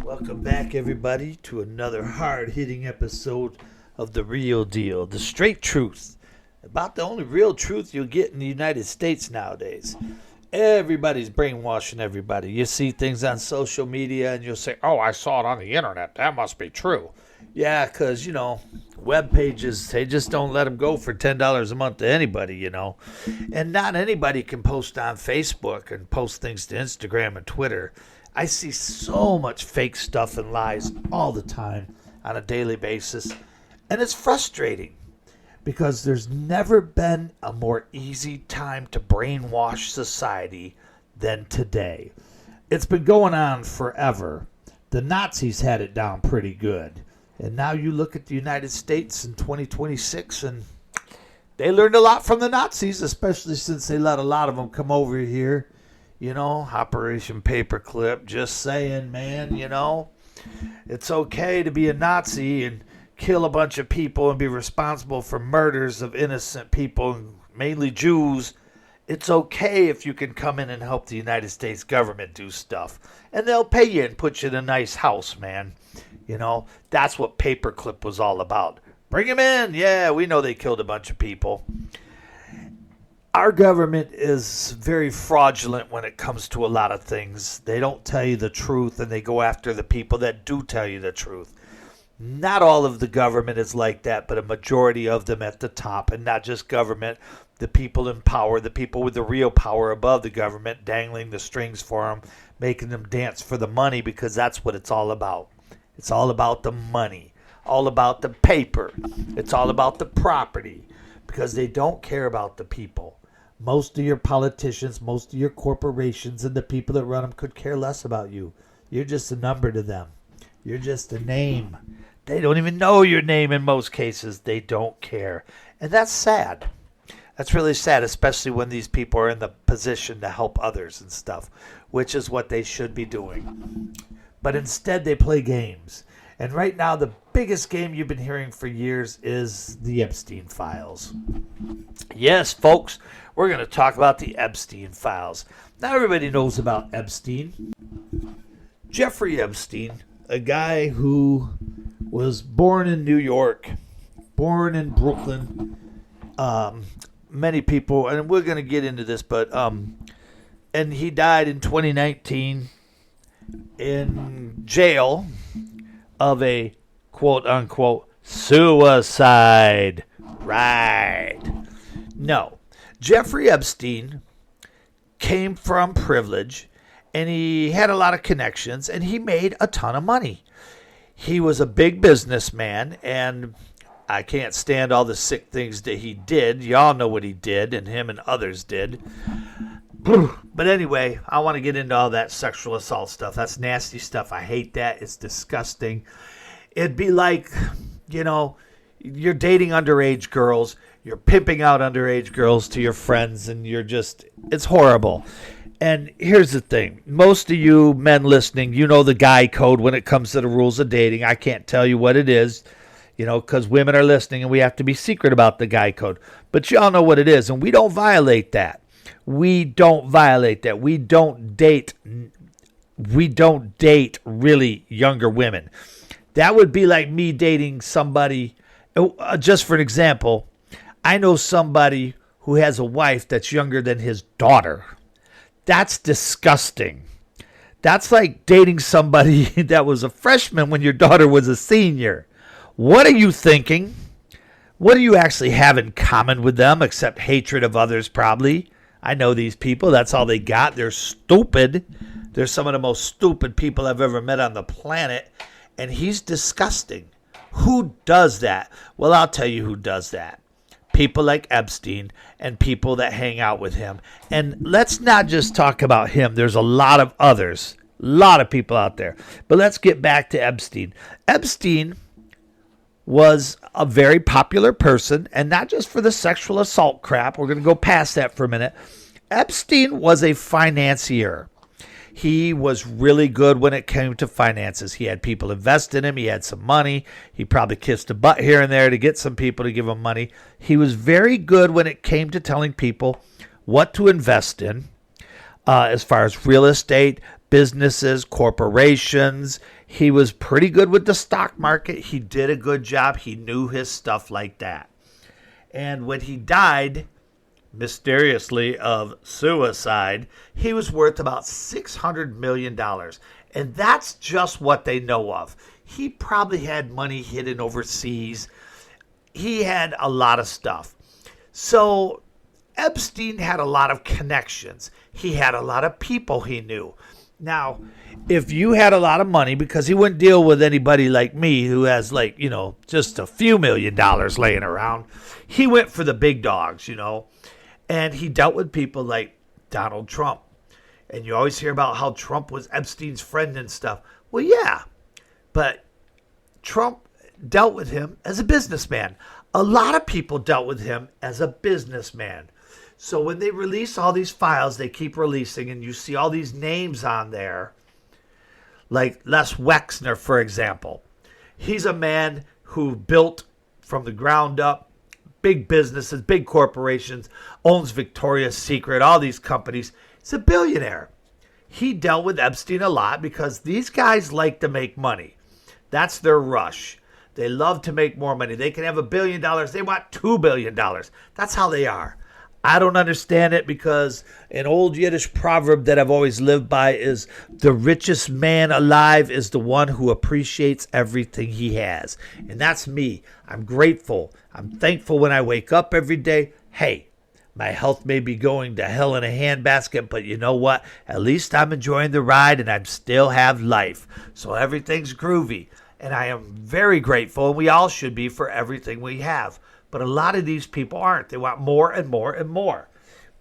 Welcome back, everybody, to another hard-hitting episode of The Real Deal, the straight truth, about the only real truth you'll get in the United States nowadays. Everybody's brainwashing everybody. You see things on social media and you'll say, oh, I saw it on the internet. That must be true. Yeah, because, web pages, they just don't let them go for $10 a month to anybody, And not anybody can post on Facebook and post things to Instagram and Twitter. I see so much fake stuff and lies all the time on a daily basis. And it's frustrating because there's never been a more easy time to brainwash society than today. It's been going on forever. The Nazis had it down pretty good. And now you look at the United States in 2026 and they learned a lot from the Nazis, especially since they let a lot of them come over here. Operation Paperclip, just saying, man, it's okay to be a Nazi and kill a bunch of people and be responsible for murders of innocent people, mainly Jews. It's okay if you can come in and help the United States government do stuff. And they'll pay you and put you in a nice house, man. That's what Paperclip was all about. Bring them in. Yeah, we know they killed a bunch of people. Our government is very fraudulent when it comes to a lot of things. They don't tell you the truth, and they go after the people that do tell you the truth. Not all of the government is like that, but a majority of them at the top, and not just government, the people in power, the people with the real power above the government, dangling the strings for them, making them dance for the money, because that's what it's all about. It's all about the money, all about the paper. It's all about the property, because they don't care about the people. Most of your politicians, most of your corporations, and the people that run them could care less about you. You're just a number to them. You're just a name. They don't even know your name in most cases. They don't care. And that's sad. That's really sad, especially when these people are in the position to help others and stuff, which is what they should be doing. But instead, they play games. And right now, the biggest game you've been hearing for years is the Epstein files. Yes, folks, we're going to talk about the Epstein files. Now, everybody knows about Epstein. Jeffrey Epstein, a guy who was born in New York, born in Brooklyn. Many people, and we're going to get into this, but and he died in 2019 in jail of a quote-unquote suicide. Right. No. Jeffrey Epstein came from privilege, and he had a lot of connections, and he made a ton of money. He was a big businessman, and I can't stand all the sick things that he did. Y'all know what he did, and him and others did. But anyway, I want to get into all that sexual assault stuff. That's nasty stuff. I hate that. It's disgusting. It'd be like, you're dating underage girls. You're pimping out underage girls to your friends, and it's horrible. And here's the thing. Most of you men listening, you know the guy code when it comes to the rules of dating. I can't tell you what it is, because women are listening, and we have to be secret about the guy code. But y'all know what it is, and we don't violate that. We don't violate that. We don't date really younger women. That would be like me dating somebody. Just for an example, I know somebody who has a wife that's younger than his daughter. That's disgusting. That's like dating somebody that was a freshman when your daughter was a senior. What are you thinking? What do you actually have in common with them except hatred of others, probably? I know these people. That's all they got. They're stupid. They're some of the most stupid people I've ever met on the planet. And he's disgusting. Who does that? Well, I'll tell you who does that. People like Epstein and people that hang out with him. And let's not just talk about him. There's a lot of others. A lot of people out there. But let's get back to Epstein. Epstein was a very popular person, and not just for the sexual assault crap. We're going to go past that for a minute. Epstein was a financier. He was really good when it came to finances. He had people invest in him. He had some money. He probably kissed a butt here and there to get some people to give him money. He was very good when it came to telling people what to invest in, as far as real estate, businesses, corporations. He was pretty good with the stock market. He did a good job. He knew his stuff like that. And when he died, mysteriously, of suicide, he was worth about $600 million. And that's just what they know of. He probably had money hidden overseas. He had a lot of stuff. So Epstein had a lot of connections. He had a lot of people he knew. Now, if you had a lot of money, because he wouldn't deal with anybody like me who has just a few $1 million laying around, he went for the big dogs, and he dealt with people like Donald Trump. And you always hear about how Trump was Epstein's friend and stuff. Well, yeah, but Trump dealt with him as a businessman. A lot of people dealt with him as a businessman. So when they release all these files, they keep releasing, and you see all these names on there, like Les Wexner, for example. He's a man who built from the ground up big businesses, big corporations, owns Victoria's Secret, all these companies. He's a billionaire. He dealt with Epstein a lot because these guys like to make money. That's their rush. They love to make more money. They can have $1 billion. They want $2 billion. That's how they are. I don't understand it because an old Yiddish proverb that I've always lived by is the richest man alive is the one who appreciates everything he has. And that's me. I'm grateful. I'm thankful when I wake up every day. Hey, my health may be going to hell in a handbasket, but you know what? At least I'm enjoying the ride and I still have life. So everything's groovy. And I am very grateful, and we all should be, for everything we have. But a lot of these people aren't. They want more and more and more.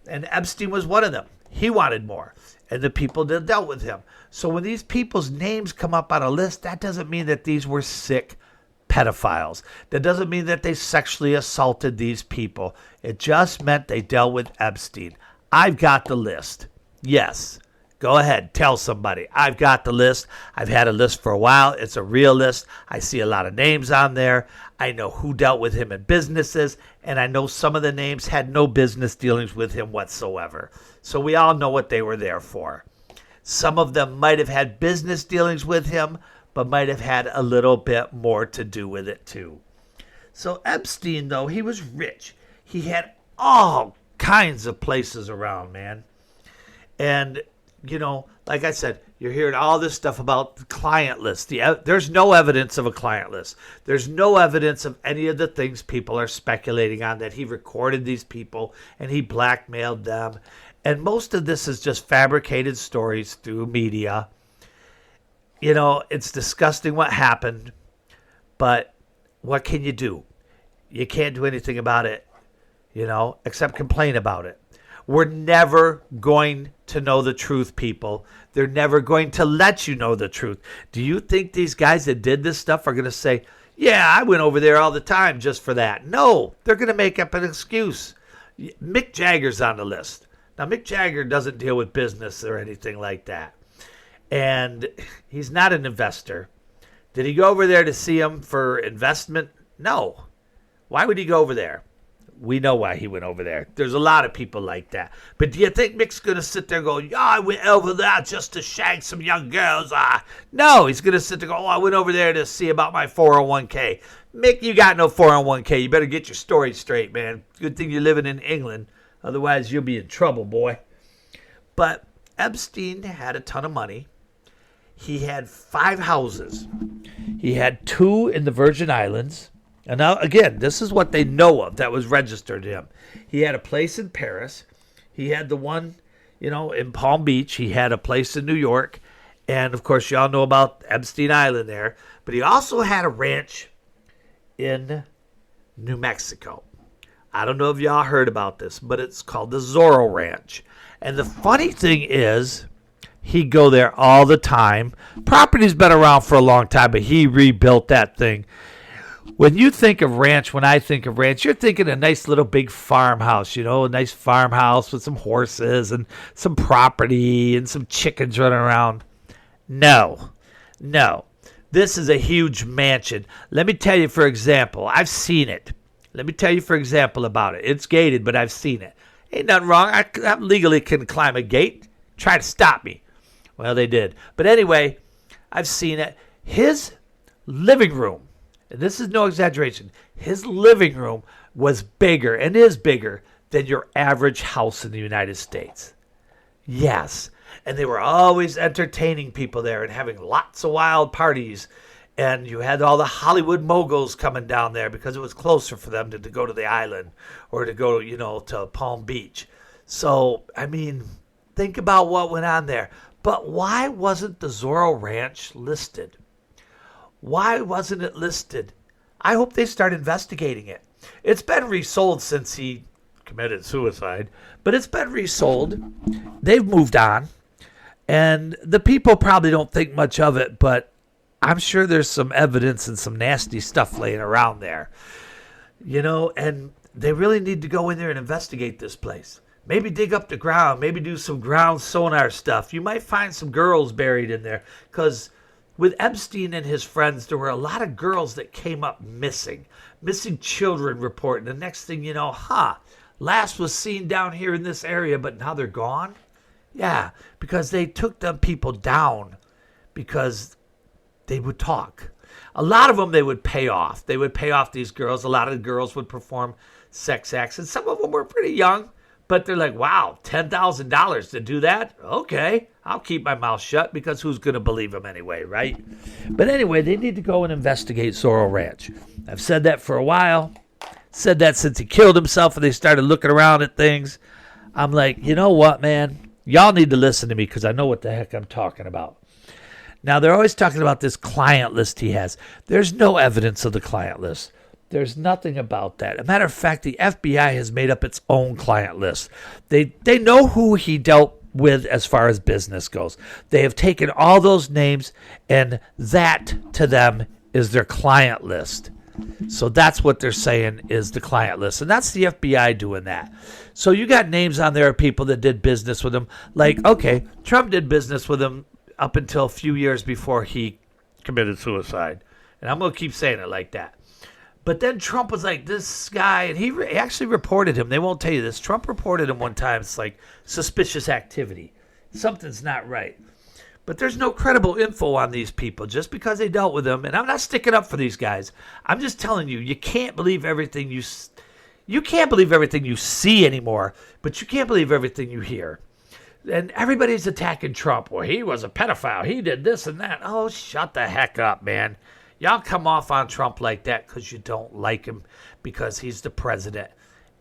And Epstein was one of them. He wanted more. And the people that dealt with him. So when these people's names come up on a list, that doesn't mean that these were sick pedophiles. That doesn't mean that they sexually assaulted these people. It just meant they dealt with Epstein. I've got the list. Yes. Go ahead, tell somebody. I've got the list. I've had a list for a while. It's a real list. I see a lot of names on there. I know who dealt with him in businesses, and I know some of the names had no business dealings with him whatsoever. So we all know what they were there for. Some of them might have had business dealings with him, but might have had a little bit more to do with it too. So Epstein, though, he was rich. He had all kinds of places around, man. And like I said, you're hearing all this stuff about the client list. There's no evidence of a client list. There's no evidence of any of the things people are speculating on, that he recorded these people and he blackmailed them. And most of this is just fabricated stories through media. It's disgusting what happened, but what can you do? You can't do anything about it, except complain about it. We're never going to know the truth, people. They're never going to let you know the truth. Do you think these guys that did this stuff are going to say, yeah, I went over there all the time just for that? No, they're going to make up an excuse. Mick Jagger's on the list. Now, Mick Jagger doesn't deal with business or anything like that. And he's not an investor. Did he go over there to see him for investment? No. Why would he go over there? We know why he went over there. There's a lot of people like that. But do you think Mick's going to sit there and go, yeah, I went over there just to shag some young girls? No, he's going to sit there and go, I went over there to see about my 401k. Mick, you got no 401k. You better get your story straight, man. Good thing you're living in England. Otherwise, you'll be in trouble, boy. But Epstein had a ton of money. He had 5 houses. He had 2 in the Virgin Islands. And now, again, this is what they know of that was registered to him. He had a place in Paris. He had the one, in Palm Beach. He had a place in New York. And, of course, y'all know about Epstein Island there. But he also had a ranch in New Mexico. I don't know if y'all heard about this, but it's called the Zorro Ranch. And the funny thing is, he'd go there all the time. Property's been around for a long time, but he rebuilt that thing. When you think of ranch, when I think of ranch, you're thinking a nice little big farmhouse, a nice farmhouse with some horses and some property and some chickens running around. No. This is a huge mansion. Let me tell you, for example, I've seen it. Let me tell you, for example, about it. It's gated, but I've seen it. Ain't nothing wrong. I legally can climb a gate. Try to stop me. Well, they did. But anyway, I've seen it. His living room, and this is no exaggeration, his living room was bigger and is bigger than your average house in the United States. Yes. And they were always entertaining people there and having lots of wild parties. And you had all the Hollywood moguls coming down there because it was closer for them to go to the island or to go, to Palm Beach. So, I mean, think about what went on there. But why wasn't the Zorro Ranch listed? Why wasn't it listed? I hope they start investigating it. It's been resold since he committed suicide, but it's been resold. They've moved on, and the people probably don't think much of it, but I'm sure there's some evidence and some nasty stuff laying around there, and they really need to go in there and investigate this place. Maybe dig up the ground, maybe do some ground sonar stuff. You might find some girls buried in there, because with Epstein and his friends, there were a lot of girls that came up missing children reporting. The next thing you know, last was seen down here in this area, but now they're gone? Yeah, because they took them people down because they would talk. A lot of them they would pay off. They would pay off these girls. A lot of the girls would perform sex acts, and some of them were pretty young, but they're like, wow, $10,000 to do that? Okay, I'll keep my mouth shut because who's going to believe them anyway, right? But anyway, they need to go and investigate Zorro Ranch. I've said that for a while. Said that since he killed himself and they started looking around at things. I'm like, you know what, man? Y'all need to listen to me because I know what the heck I'm talking about. Now, they're always talking about this client list he has. There's no evidence of the client list. There's nothing about that. As a matter of fact, the FBI has made up its own client list. They know who he dealt with as far as business goes. They have taken all those names, and that to them is their client list. So that's what they're saying is the client list. And that's the FBI doing that. So you got names on there of people that did business with him. Like, okay, Trump did business with him up until a few years before he committed suicide. And I'm going to keep saying it like that. But then Trump was like, this guy, and he actually reported him. They won't tell you this. Trump reported him one time. It's like suspicious activity. Something's not right. But there's no credible info on these people just because they dealt with them. And I'm not sticking up for these guys. I'm just telling you, you can't believe everything you can't believe everything you see anymore, but you can't believe everything you hear. And everybody's attacking Trump. Well, he was a pedophile. He did this and that. Oh, shut the heck up, man. Y'all come off on Trump like that because you don't like him because he's the president.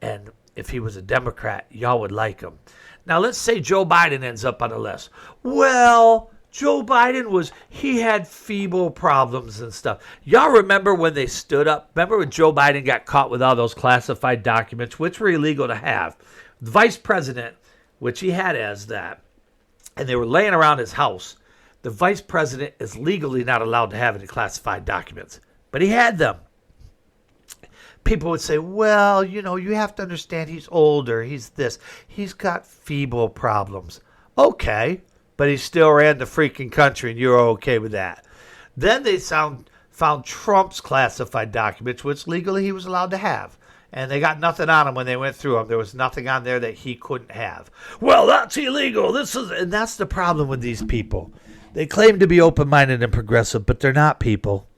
And if he was a Democrat, y'all would like him. Now, let's say Joe Biden ends up on the list. Well, Joe Biden he had feeble problems and stuff. Y'all remember when they stood up? Remember when Joe Biden got caught with all those classified documents, which were illegal to have? The vice president, which he had as that, and they were laying around his house. The vice president is legally not allowed to have any classified documents, but he had them. People would say, well, you have to understand he's older. He's this. He's got feeble problems. Okay, but he still ran the freaking country, and you're okay with that. Then they found Trump's classified documents, which legally he was allowed to have. And they got nothing on him when they went through them. There was nothing on there that he couldn't have. Well, that's illegal. And that's the problem with these people. They claim to be open-minded and progressive, but they're not people.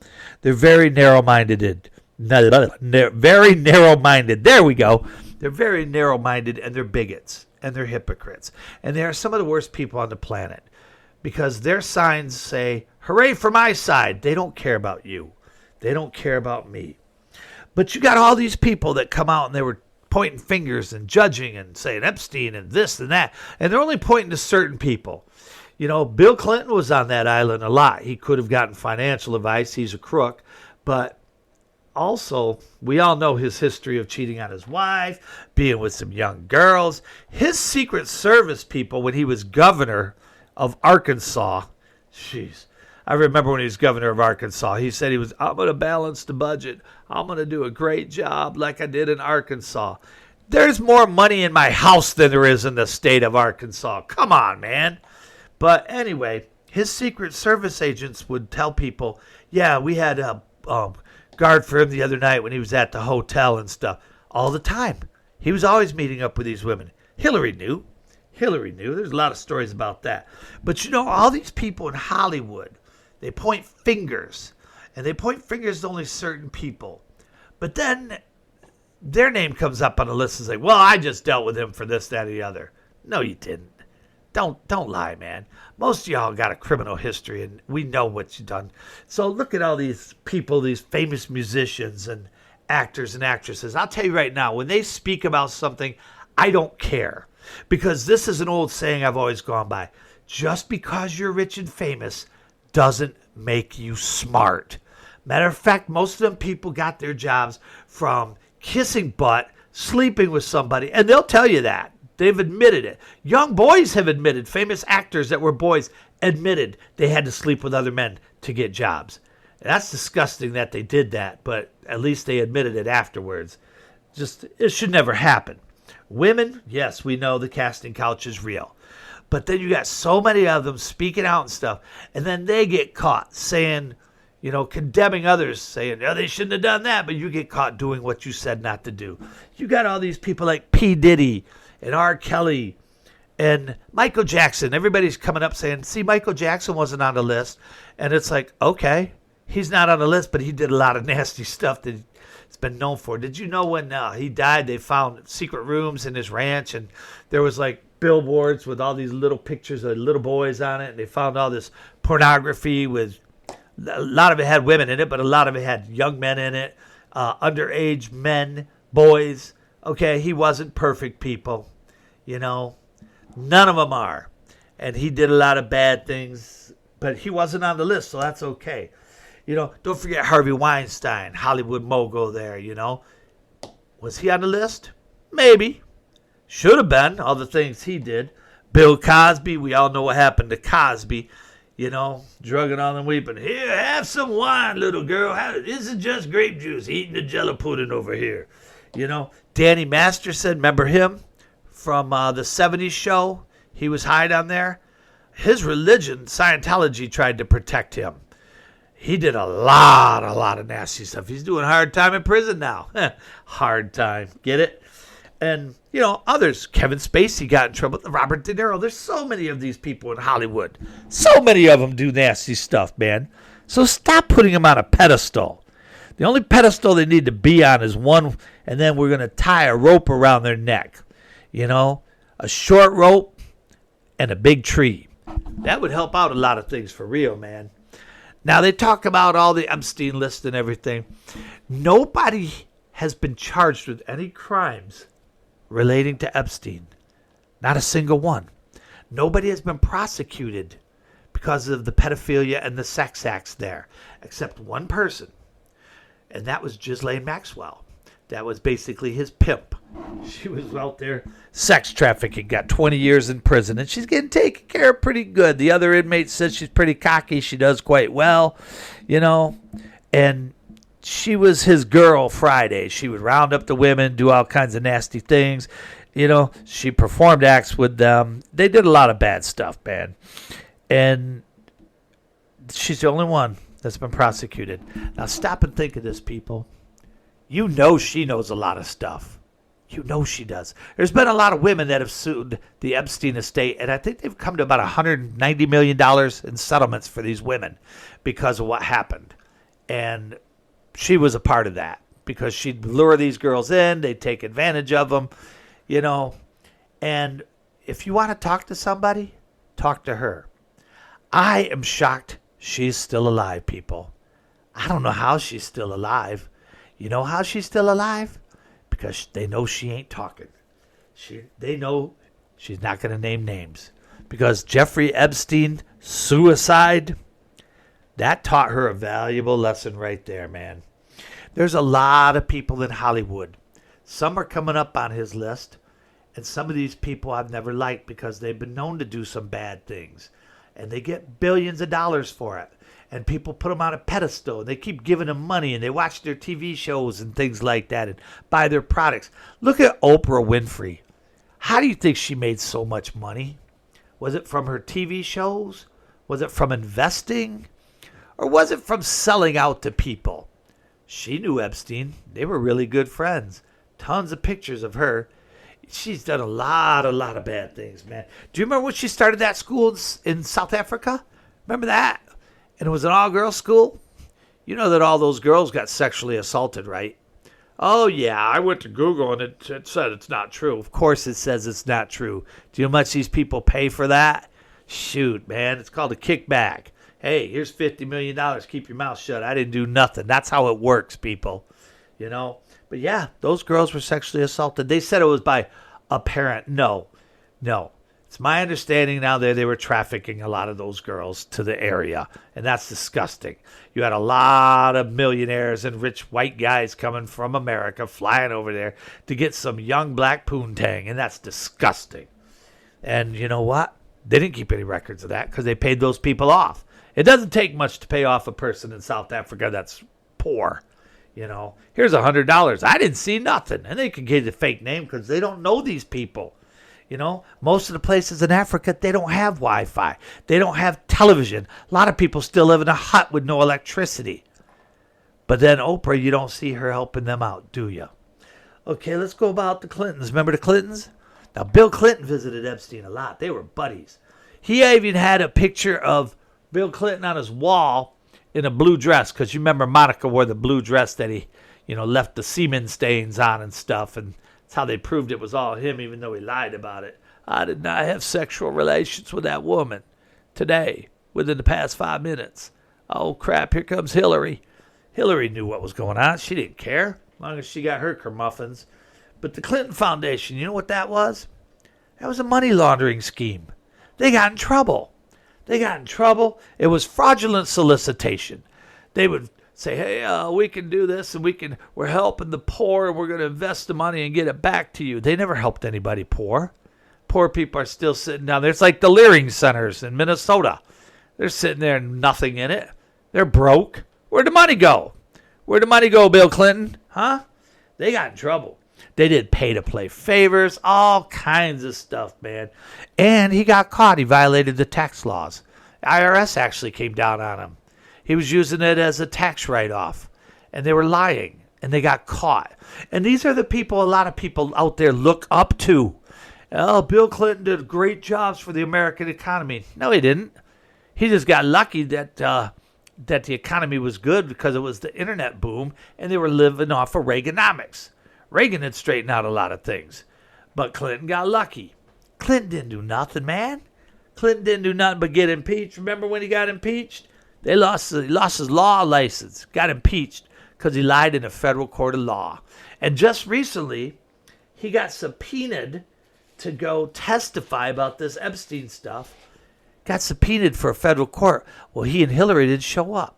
They're very narrow-minded. Very narrow-minded. There we go. They're very narrow-minded, and they're bigots, and they're hypocrites. And they are some of the worst people on the planet because their signs say, hooray for my side. They don't care about you. They don't care about me. But you got all these people that come out, and they were pointing fingers and judging and saying Epstein and this and that. And they're only pointing to certain people. Bill Clinton was on that island a lot. He could have gotten financial advice. He's a crook. But also, we all know his history of cheating on his wife, being with some young girls. His Secret Service people, when he was governor of Arkansas, I remember when he was governor of Arkansas, he said I'm going to balance the budget. I'm going to do a great job like I did in Arkansas. There's more money in my house than there is in the state of Arkansas. Come on, man. But anyway, his Secret Service agents would tell people, yeah, we had a guard for him the other night when he was at the hotel and stuff. All the time. He was always meeting up with these women. Hillary knew. Hillary knew. There's a lot of stories about that. But you know, all these people in Hollywood, they point fingers. And they point fingers to only certain people. But then their name comes up on the list and say, well, I just dealt with him for this, that, or the other. No, you didn't. Don't lie, man. Most of y'all got a criminal history, and we know what you've done. So look at all these people, these famous musicians and actors and actresses. I'll tell you right now, when they speak about something, I don't care. Because this is an old saying I've always gone by. Just because you're rich and famous doesn't make you smart. Matter of fact, most of them people got their jobs from kissing butt, sleeping with somebody, and they'll tell you that. They've admitted it. Young boys have admitted, famous actors that were boys admitted they had to sleep with other men to get jobs. That's disgusting that they did that, but at least they admitted it afterwards. Just, it should never happen. Women, yes, we know the casting couch is real. But then you got so many of them speaking out and stuff, and then they get caught saying, you know, condemning others, saying, oh, they shouldn't have done that, but you get caught doing what you said not to do. You got all these people like P. Diddy and R. Kelly and Michael Jackson. Everybody's coming up saying, see, Michael Jackson wasn't on the list. And it's like, okay, he's not on the list, but he did a lot of nasty stuff that it's been known for. Did you know when he died, they found secret rooms in his ranch, and there was like billboards with all these little pictures of little boys on it, and they found all this pornography with a lot of it had women in it, but a lot of it had young men in it, underage men, boys. Okay, he wasn't perfect, people. You know, none of them are. And he did a lot of bad things, but he wasn't on the list, so that's okay. You know, don't forget Harvey Weinstein, Hollywood mogul there, you know. Was he on the list? Maybe. Should have been, all the things he did. Bill Cosby, we all know what happened to Cosby. You know, drugging on them, weeping. Here, have some wine, little girl. This is just grape juice. Eating the Jello pudding over here. You know, Danny Masterson, remember him from the 70s show? He was hid on there. His religion, Scientology, tried to protect him. He did a lot of nasty stuff. He's doing hard time in prison now. Hard time. Get it? And, you know, others. Kevin Spacey got in trouble. Robert De Niro. There's so many of these people in Hollywood. So many of them do nasty stuff, man. So stop putting them on a pedestal. The only pedestal they need to be on is one, and then we're going to tie a rope around their neck. You know, a short rope and a big tree. That would help out a lot of things for real, man. Now, they talk about all the Epstein list and everything. Nobody has been charged with any crimes relating to Epstein. Not a single one. Nobody has been prosecuted because of the pedophilia and the sex acts there, except one person. And that was Ghislaine Maxwell. That was basically his pimp. She was out there sex trafficking, got 20 years in prison, and she's getting taken care of pretty good. The other inmates said she's pretty cocky. She does quite well, you know. And she was his girl Friday. She would round up the women, do all kinds of nasty things. You know, she performed acts with them. They did a lot of bad stuff, man. And she's the only one that's been prosecuted. Now stop and think of this, people. You know she knows a lot of stuff. You know she does. There's been a lot of women that have sued the Epstein estate, and I think they've come to about $190 million in settlements for these women because of what happened. And she was a part of that because she'd lure these girls in, they'd take advantage of them, you know. And if you want to talk to somebody, talk to her. I am shocked she's still alive, people. I don't know how she's still alive. You know how she's still alive? Because they know she ain't talking. They know she's not going to name names. Because Jeffrey Epstein suicide, that taught her a valuable lesson right there, man. There's a lot of people in Hollywood. Some are coming up on his list. And some of these people I've never liked because they've been known to do some bad things. And they get billions of dollars for it. And people put them on a pedestal. And they keep giving them money. And they watch their TV shows and things like that. And buy their products. Look at Oprah Winfrey. How do you think she made so much money? Was it from her TV shows? Was it from investing? Or was it from selling out to people? She knew Epstein. They were really good friends. Tons of pictures of her. She's done a lot of bad things, man. Do you remember when she started that school in South Africa? Remember that? And it was an all-girls school. You know that all those girls got sexually assaulted, right? Oh, yeah, I went to Google and it said it's not true. Of course it says it's not true. Do you know how much these people pay for that? Shoot, man, it's called a kickback. Hey, here's $50 million. Keep your mouth shut. I didn't do nothing. That's how it works, people. You know? But yeah, those girls were sexually assaulted. They said it was by a parent. No. It's my understanding now that they were trafficking a lot of those girls to the area. And that's disgusting. You had a lot of millionaires and rich white guys coming from America flying over there to get some young black poontang. And that's disgusting. And you know what? They didn't keep any records of that because they paid those people off. It doesn't take much to pay off a person in South Africa that's poor. You know, here's $100. I didn't see nothing. And they can get a fake name because they don't know these people. You know, most of the places in Africa, they don't have Wi-Fi. They don't have television. A lot of people still live in a hut with no electricity. But then Oprah, you don't see her helping them out, do you? Okay, let's go about the Clintons. Remember the Clintons? Now, Bill Clinton visited Epstein a lot. They were buddies. He even had a picture of Bill Clinton on his wall in a blue dress, because you remember Monica wore the blue dress that he, left the semen stains on and stuff, and that's how they proved it was all him, even though he lied about it. I did not have sexual relations with that woman today, within the past 5 minutes. Oh, crap, here comes Hillary. Hillary knew what was going on. She didn't care, as long as she got her kermuffins. But the Clinton Foundation, you know what that was? That was a money laundering scheme. They got in trouble. It was fraudulent solicitation. They would say, hey, we can do this, and we're helping the poor, and we're going to invest the money and get it back to you. They never helped anybody poor. Poor people are still sitting down there. It's like the Leering Centers in Minnesota. They're sitting there and nothing in it. They're broke. Where'd the money go? Bill Clinton? Huh? They got in trouble. They did pay-to-play favors, all kinds of stuff, man. And he got caught. He violated the tax laws. IRS actually came down on him. He was using it as a tax write-off. And they were lying. And they got caught. And these are the people a lot of people out there look up to. Oh, Bill Clinton did great jobs for the American economy. No, he didn't. He just got lucky that the economy was good because it was the internet boom. And they were living off of Reaganomics. Reagan had straightened out a lot of things. But Clinton got lucky. Clinton didn't do nothing, man. Clinton didn't do nothing but get impeached. Remember when he got impeached? He lost his law license. Got impeached because he lied in a federal court of law. And just recently, he got subpoenaed to go testify about this Epstein stuff. Got subpoenaed for a federal court. Well, he and Hillary didn't show up.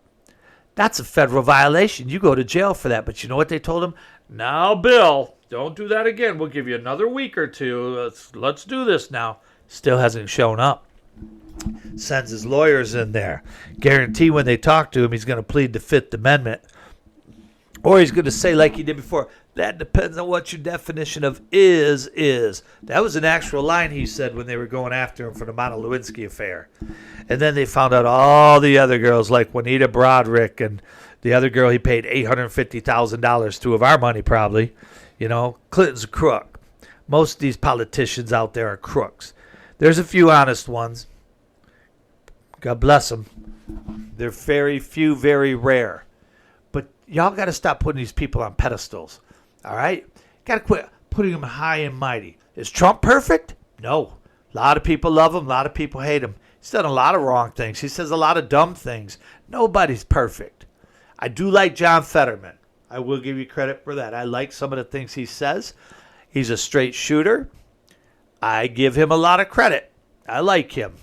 That's a federal violation. You go to jail for that. But you know what they told him? Now, Bill, don't do that again. We'll give you another week or two. Let's do this now. Still hasn't shown up. Sends his lawyers in there. Guarantee when they talk to him, he's going to plead the Fifth Amendment. Or he's going to say like he did before, that depends on what your definition of is. That was an actual line he said when they were going after him for the Monica Lewinsky affair. And then they found out all the other girls like Juanita Broderick and the other girl he paid $850,000 to of our money probably. Clinton's a crook. Most of these politicians out there are crooks. There's a few honest ones. God bless them. They're very few, very rare. But y'all got to stop putting these people on pedestals. All right? Got to quit putting them high and mighty. Is Trump perfect? No. A lot of people love him. A lot of people hate him. He's done a lot of wrong things. He says a lot of dumb things. Nobody's perfect. I do like John Fetterman. I will give you credit for that. I like some of the things he says. He's a straight shooter. I give him a lot of credit. I like him.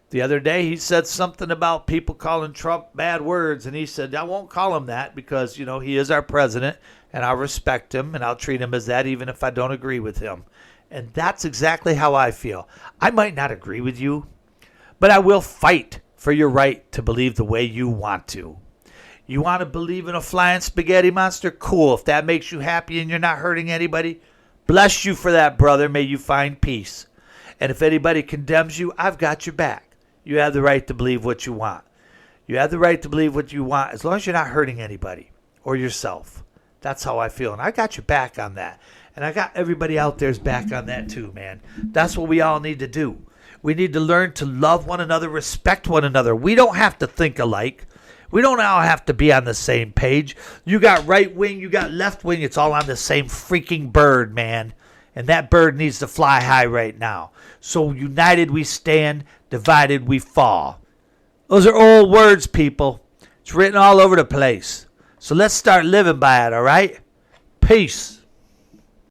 The other day he said something about people calling Trump bad words, and he said, I won't call him that because, he is our president, and I'll respect him, and I'll treat him as that even if I don't agree with him. And that's exactly how I feel. I might not agree with you, but I will fight for your right to believe the way you want to. You want to believe in a flying spaghetti monster? Cool. If that makes you happy and you're not hurting anybody, bless you for that, brother. May you find peace. And if anybody condemns you, I've got your back. You have the right to believe what you want. You have the right to believe what you want as long as you're not hurting anybody or yourself. That's how I feel. And I got your back on that. And I got everybody out there's back on that too, man. That's what we all need to do. We need to learn to love one another, respect one another. We don't have to think alike. We don't all have to be on the same page. You got right wing, you got left wing. It's all on the same freaking bird, man. And that bird needs to fly high right now. So united we stand, divided we fall. Those are old words, people. It's written all over the place. So let's start living by it, all right? Peace.